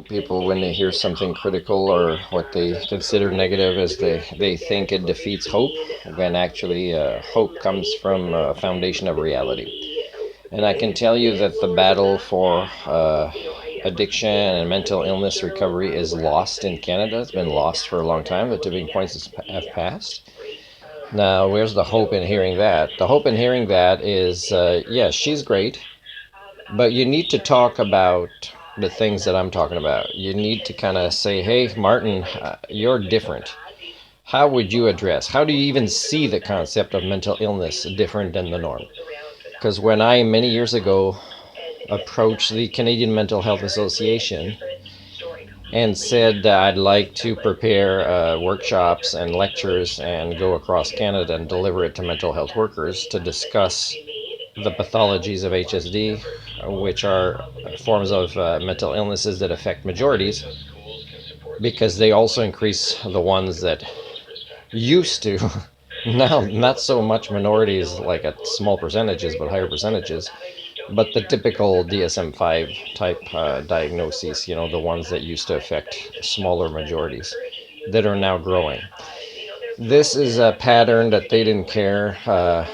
People, when they hear something critical or what they consider negative, as they think it defeats hope, when actually hope comes from a foundation of reality. And I can tell you that the battle for addiction and mental illness recovery is lost in Canada. It's been lost for a long time. The tipping points have passed. Now, where's the hope in hearing that? The hope in hearing that is, yes, she's great, but you need to talk about the things that I'm talking about. You need to kind of say, hey, Martin, you're different. How would you address? How do you even see the concept of mental illness different than the norm? Because when I, many years ago, approached the Canadian Mental Health Association and said that I'd like to prepare workshops and lectures and go across Canada and deliver it to mental health workers to discuss the pathologies of HSD, which are forms of mental illnesses that affect majorities, because they also increase the ones that used to, now not so much minorities like at small percentages, but higher percentages, but the typical DSM-5 type diagnoses, the ones that used to affect smaller majorities that are now growing. This is a pattern that they didn't care.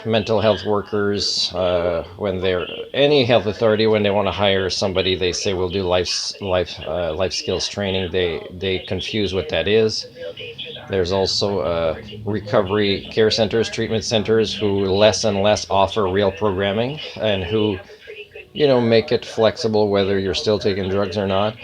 Mental health workers, when they're any health authority, when they want to hire somebody, they say we'll do life skills training. They confuse what that is. There's also recovery care centers, treatment centers, who less and less offer real programming and who, make it flexible whether you're still taking drugs or not.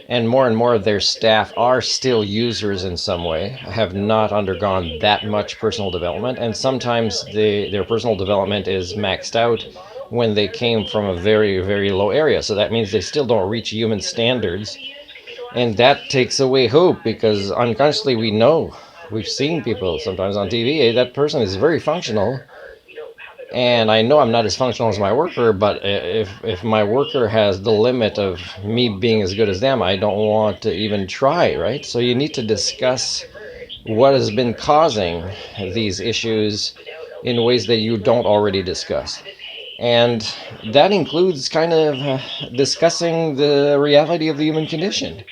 And more of their staff are still users in some way, have not undergone that much personal development, and sometimes their personal development is maxed out when they came from a very, very low area. So that means they still don't reach human standards, and that takes away hope, because unconsciously we've seen people sometimes on TV, that person is very functional, and I know I'm not as functional as my worker, but if my worker has the limit of me being as good as them, I don't want to even try, right? So you need to discuss what has been causing these issues in ways that you don't already discuss. And that includes kind of discussing the reality of the human condition,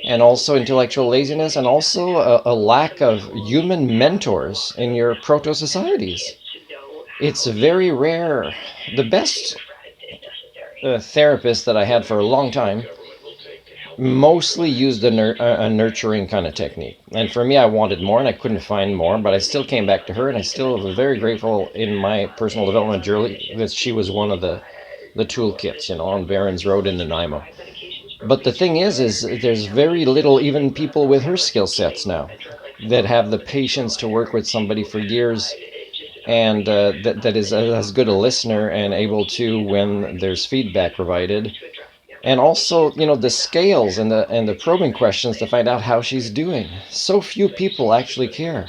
and also intellectual laziness, and also a lack of human mentors in your proto-societies. It's very rare. The best therapist that I had for a long time mostly used a nurturing kind of technique. And for me, I wanted more and I couldn't find more, but I still came back to her, and I still am very grateful in my personal development journey that she was one of the toolkits, on Barron's Road in Nanaimo. But the thing is there's very little, even people with her skill sets now, that have the patience to work with somebody for years, and that is as good a listener and able to, when there's feedback provided, and also the scales and the probing questions to find out how she's doing. So few people actually care.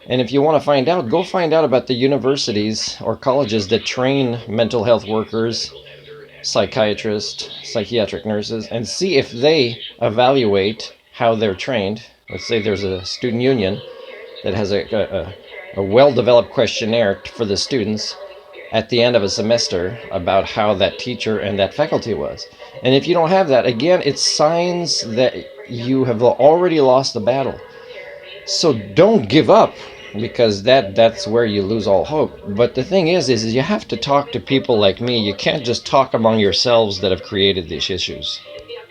And if you want to find out, go find out about the universities or colleges that train mental health workers, psychiatrists, psychiatric nurses, and see if they evaluate how they're trained. Let's say there's a student union that has a well-developed questionnaire for the students at the end of a semester about how that teacher and that faculty was. And if you don't have that, again, it's signs that you have already lost the battle. So don't give up, because that's where you lose all hope. But the thing is you have to talk to people like me. You can't just talk among yourselves that have created these issues.